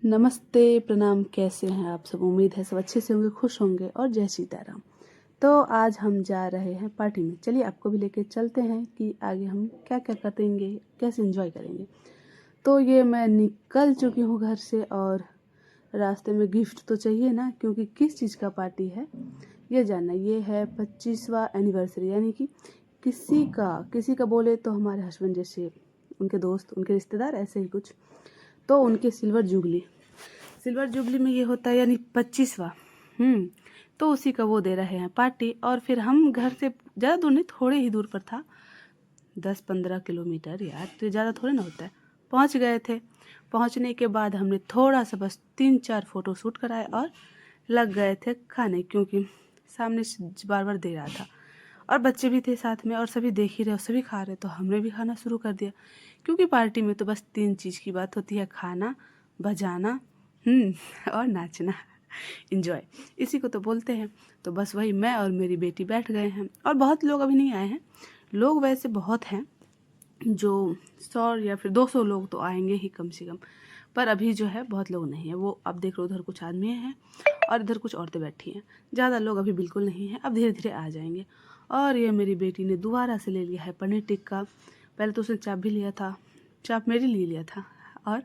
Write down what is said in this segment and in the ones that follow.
नमस्ते, प्रणाम। कैसे हैं आप सब? उम्मीद है सब अच्छे से होंगे, खुश होंगे और जय सीताराम। तो आज हम जा रहे हैं पार्टी में। चलिए आपको भी लेके चलते हैं कि आगे हम क्या क्या करेंगे, कैसे एंजॉय करेंगे। तो ये मैं निकल चुकी हूँ घर से और रास्ते में गिफ्ट तो चाहिए ना, क्योंकि किस चीज़ का पार्टी है ये जानना। ये है 25वां एनिवर्सरी, यानी कि किसी का बोले तो हमारे हस्बैंड जैसे, उनके दोस्त, उनके रिश्तेदार, ऐसे ही कुछ। तो उनके सिल्वर जुबली में ये होता है, यानी 25वां। तो उसी का वो दे रहे हैं पार्टी। और फिर हम घर से ज़्यादा दूर नहीं, थोड़े ही दूर पर था, 10-15 किलोमीटर। यार तो ज़्यादा थोड़े ना होता है। पहुंच गए थे। पहुंचने के बाद हमने थोड़ा सा बस 3-4 फ़ोटो शूट कराए और लग गए थे खाने, क्योंकि सामने से बार बार दे रहा था और बच्चे भी थे साथ में और सभी देख ही रहे और सभी खा रहे, तो हमने भी खाना शुरू कर दिया। क्योंकि पार्टी में तो बस 3 चीज़ की बात होती है: खाना, बजाना और नाचना। इंजॉय इसी को तो बोलते हैं। तो बस वही मैं और मेरी बेटी बैठ गए हैं और बहुत लोग अभी नहीं आए हैं। लोग वैसे बहुत हैं, जो 100 या फिर 200 लोग तो आएंगे ही कम से कम, पर अभी जो है बहुत लोग नहीं है। वो अब देख लो, उधर कुछ आदमी हैं और इधर कुछ औरतें बैठी हैं। ज़्यादा लोग अभी बिल्कुल नहीं हैं, अब धीरे धीरे आ जाएंगे। और ये मेरी बेटी ने दोबारा से ले लिया है पनीर टिक्का। पहले तो उसने चाप भी लिया था, चाप मेरे लिए लिया था और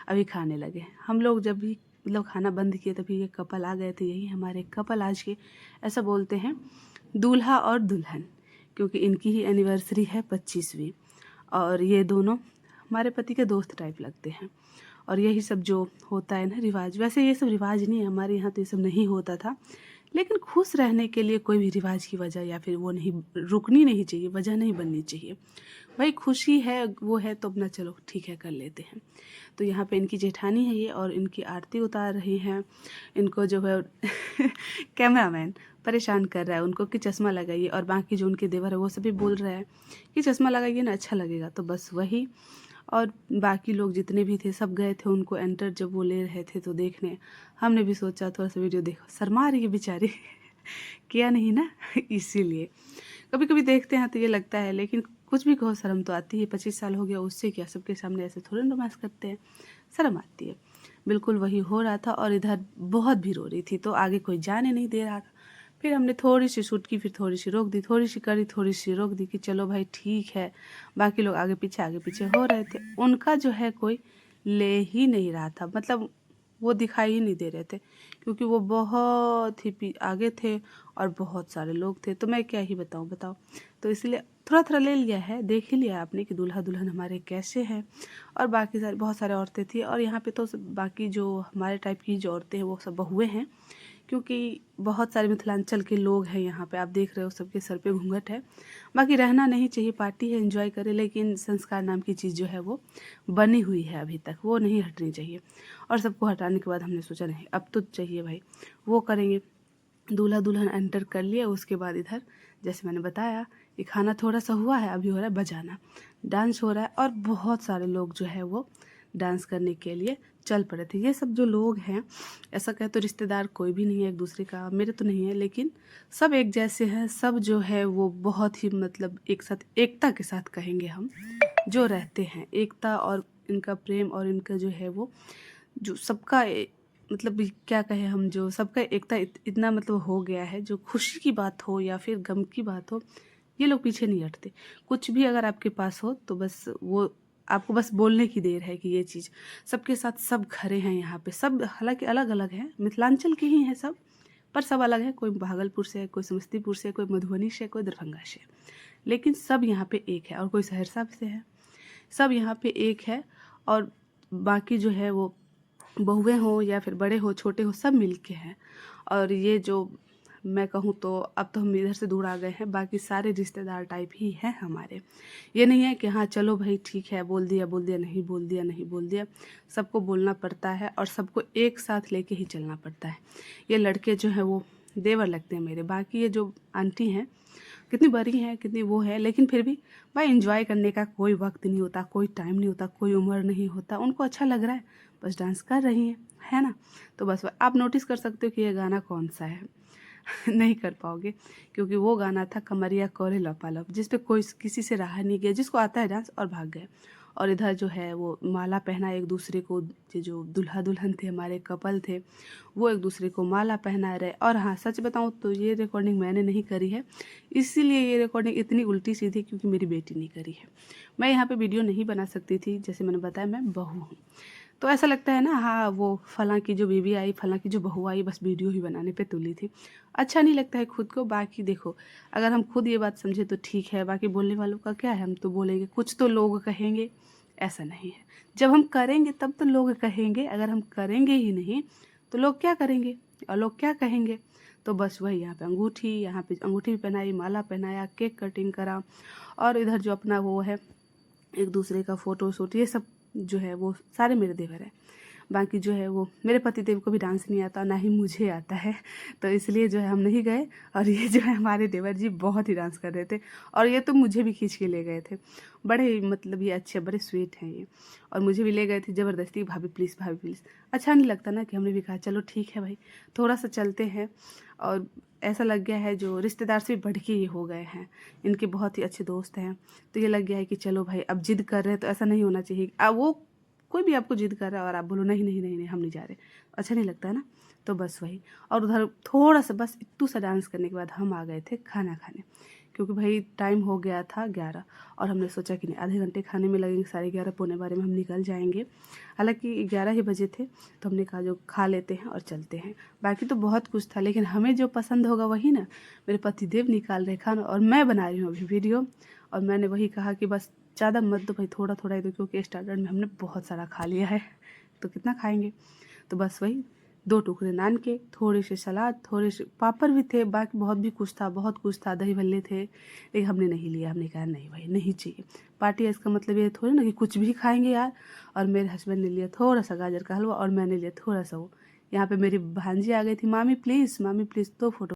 अभी खाने लगे। हम लोग जब भी मतलब खाना बंद किए तभी ये कपल आ गए थे। यही हमारे कपल आज के, ऐसा बोलते हैं, दूल्हा और दुल्हन, क्योंकि इनकी ही एनिवर्सरी है 25वीं। और ये दोनों हमारे पति के दोस्त टाइप लगते हैं। और यही सब जो होता है ना रिवाज, वैसे ये सब रिवाज नहीं है हमारे यहाँ, तो ये सब नहीं होता था। लेकिन खुश रहने के लिए कोई भी रिवाज की वजह या फिर वो नहीं रुकनी नहीं चाहिए, वजह नहीं बननी चाहिए। भाई खुशी है, वो है तो अपना चलो ठीक है कर लेते हैं। तो यहाँ पे इनकी जेठानी है ये, और इनकी आरती उतार रही हैं। इनको जो है कैमरामैन परेशान कर रहा है उनको कि चश्मा लगाइए, और बाकी जो उनके देवर है वो सभी बोल रहे हैं कि चश्मा लगाइए ना, अच्छा लगेगा। तो बस वही। और बाकी लोग जितने भी थे सब गए थे उनको एंटर जब वो ले रहे थे तो देखने। हमने भी सोचा थोड़ा सा वीडियो देखो, शर्मा रही है बेचारी किया नहीं ना इसीलिए। कभी कभी देखते हैं तो ये लगता है, लेकिन कुछ भी कहो शर्म तो आती है। 25 साल हो गया, उससे क्या, सबके सामने ऐसे थोड़े रोमांस करते हैं, शर्म आती है। बिल्कुल वही हो रहा था और इधर बहुत भीड़ हो रही थी, तो आगे कोई जाने नहीं दे रहा था। फिर हमने थोड़ी सी शूट की, फिर थोड़ी सी रोक दी, थोड़ी सी करी, थोड़ी सी रोक दी कि चलो भाई ठीक है। बाकी लोग आगे पीछे हो रहे थे, उनका जो है कोई ले ही नहीं रहा था, मतलब वो दिखाई ही नहीं दे रहे थे, क्योंकि वो बहुत ही आगे थे और बहुत सारे लोग थे। तो मैं क्या ही बताऊँ। तो इसलिए थोड़ा थोड़ा ले लिया है, देख ही लिया आपने कि दूल्हा दुल्हन हमारे कैसे हैं। और बाकी सारे बहुत सारे औरतें थी, और यहाँ पे तो बाकी जो हमारे टाइप की जो औरतें हैं वो सब बहुएं हैं, क्योंकि बहुत सारे मिथिलांचल के लोग हैं यहाँ पे। आप देख रहे हो सबके सर पे घूंघट है। बाकी रहना नहीं चाहिए, पार्टी है, एंजॉय करें, लेकिन संस्कार नाम की चीज़ जो है वो बनी हुई है अभी तक, वो नहीं हटनी चाहिए। और सबको हटाने के बाद हमने सोचा नहीं, अब तो चाहिए भाई, वो करेंगे। दूल्हा दुल्हन एंटर कर लिए, उसके बाद इधर जैसे मैंने बताया कि खाना थोड़ा सा हुआ है, अभी हो रहा है बजाना, डांस हो रहा है। और बहुत सारे लोग जो है वो डांस करने के लिए चल पड़े थे। ये सब जो लोग हैं, ऐसा कहे तो रिश्तेदार कोई भी नहीं है एक दूसरे का, मेरे तो नहीं है, लेकिन सब एक जैसे हैं। सब जो है वो बहुत ही मतलब एक साथ, एकता के साथ कहेंगे हम, जो रहते हैं एकता, और इनका प्रेम और इनका जो है वो जो सबका मतलब क्या कहें हम, जो सबका एकता इतना मतलब हो गया है। जो खुशी की बात हो या फिर गम की बात हो, ये लोग पीछे नहीं हटते। कुछ भी अगर आपके पास हो तो बस वो आपको बस बोलने की देर है कि ये चीज़। सबके साथ सब खड़े हैं यहाँ पे। सब हालांकि अलग अलग हैं, मिथिलांचल के ही हैं सब, पर सब अलग है। कोई भागलपुर से है, कोई समस्तीपुर से, कोई मधुबनी से, कोई दरभंगा से, लेकिन सब यहाँ पे एक है। और कोई सहरसा से है, सब यहाँ पे एक है। और बाकी जो है वो बहुएं हो या फिर बड़े हो छोटे हो, सब मिल के हैं। और ये जो मैं कहूँ तो अब तो हम इधर से दूर आ गए हैं, बाकी सारे रिश्तेदार टाइप ही हैं हमारे। ये नहीं है कि हाँ चलो भाई ठीक है, बोल दिया नहीं बोल दिया। सबको बोलना पड़ता है और सबको एक साथ लेके ही चलना पड़ता है। ये लड़के जो हैं वो देवर लगते हैं मेरे। बाकी ये जो आंटी हैं, कितनी बड़ी हैं, कितनी वो है, लेकिन फिर भी भाई एंजॉय करने का कोई वक्त नहीं होता, कोई टाइम नहीं होता, कोई उम्र नहीं होता। उनको अच्छा लग रहा है, बस डांस कर रही हैं, है ना। तो बस आप नोटिस कर सकते हो कि ये गाना कौन सा है नहीं कर पाओगे, क्योंकि वो गाना था कमरिया कोरे लपालप, जिस पे कोई किसी से रहा नहीं गया, जिसको आता है डांस और भाग गए। और इधर जो है वो माला पहना एक दूसरे को, ये जो दूल्हा दुल्हन थे हमारे कपल थे वो एक दूसरे को माला पहना रहे। और हाँ, सच बताऊँ तो ये रिकॉर्डिंग मैंने नहीं करी है, इसीलिए ये रिकॉर्डिंग इतनी उल्टी सीधी क्योंकि मेरी बेटी नहीं करी है। मैं यहाँ पे वीडियो नहीं बना सकती थी, जैसे मैंने बताया मैं बहू हूँ, तो ऐसा लगता है ना, हाँ वो फलां की जो बीवी आई, फलां की जो बहू आई, बस वीडियो ही बनाने पे तुली थी। अच्छा नहीं लगता है खुद को। बाकी देखो, अगर हम खुद ये बात समझे तो ठीक है, बाकी बोलने वालों का क्या है, हम तो बोलेंगे, कुछ तो लोग कहेंगे, ऐसा नहीं है। जब हम करेंगे तब तो लोग कहेंगे, अगर हम करेंगे ही नहीं तो लोग क्या करेंगे और लोग क्या कहेंगे। तो बस वही, यहाँ पे अंगूठी भी पहनाई, माला पहनाया, केक कटिंग करा, और इधर जो अपना वो है एक दूसरे का फ़ोटो शूट, ये सब जो है वो सारे मेरे देवर हैं। बाकी जो है वो मेरे पतिदेव को भी डांस नहीं आता, ना ही मुझे आता है, तो इसलिए जो है हम नहीं गए। और ये जो है हमारे देवर जी बहुत ही डांस कर रहे थे, और ये तो मुझे भी खींच के ले गए थे। बड़े मतलब ये अच्छे, बड़े स्वीट हैं ये, और मुझे भी ले गए थे ज़बरदस्ती, भाभी प्लीज़, भाभी प्लीज़। अच्छा नहीं लगता ना कि हमने भी कहा चलो ठीक है भाई, थोड़ा सा चलते हैं। और ऐसा लग गया है जो रिश्तेदार से भी बढ़ के ये हो गए हैं, इनके बहुत ही अच्छे दोस्त हैं, तो ये लग गया है कि चलो भाई अब जिद कर रहे हैं तो ऐसा नहीं होना चाहिए। अब वो कोई भी आपको जिद कर रहा है और आप बोलो नहीं नहीं नहीं नहीं हम नहीं जा रहे, अच्छा नहीं लगता है ना। तो बस वही, और उधर थोड़ा सा बस इतू सा डांस करने के बाद हम आ गए थे खाना खाने, क्योंकि भाई टाइम हो गया था 11, और हमने सोचा कि नहीं आधे घंटे खाने में लगेंगे, 11:30 पौने 12 में हम निकल जाएंगे। हालांकि 11 ही बजे थे, तो हमने कहा जो खा लेते हैं और चलते हैं। बाकी तो बहुत कुछ था, लेकिन हमें जो पसंद होगा वही ना। मेरे पतिदेव निकाल रहे खाना और मैं बना रही हूँ अभी वीडियो, और मैंने वही कहा कि बस ज़्यादा मत दो भाई, थोड़ा थोड़ा ही दो, क्योंकि स्टार्टर में हमने बहुत सारा खा लिया है, तो कितना खाएंगे। तो बस वही 2 टुकड़े नान के, थोड़े से सलाद, थोड़े से पापड़ भी थे, बाकी बहुत भी कुछ था, बहुत कुछ था, दही भल्ले थे, लेकिन हमने नहीं लिया। हमने कहा नहीं भाई नहीं चाहिए पार्टी है, इसका मतलब ये थोड़ी ना कि कुछ भी खाएंगे यार। और मेरे हस्बैंड ने लिया थोड़ा सा गाजर का हलवा, और मैंने लिया थोड़ा सा वो। यहाँ पे मेरी भांजी आ गई थी, मामी प्लीज़, मामी प्लीज़, तो फोटो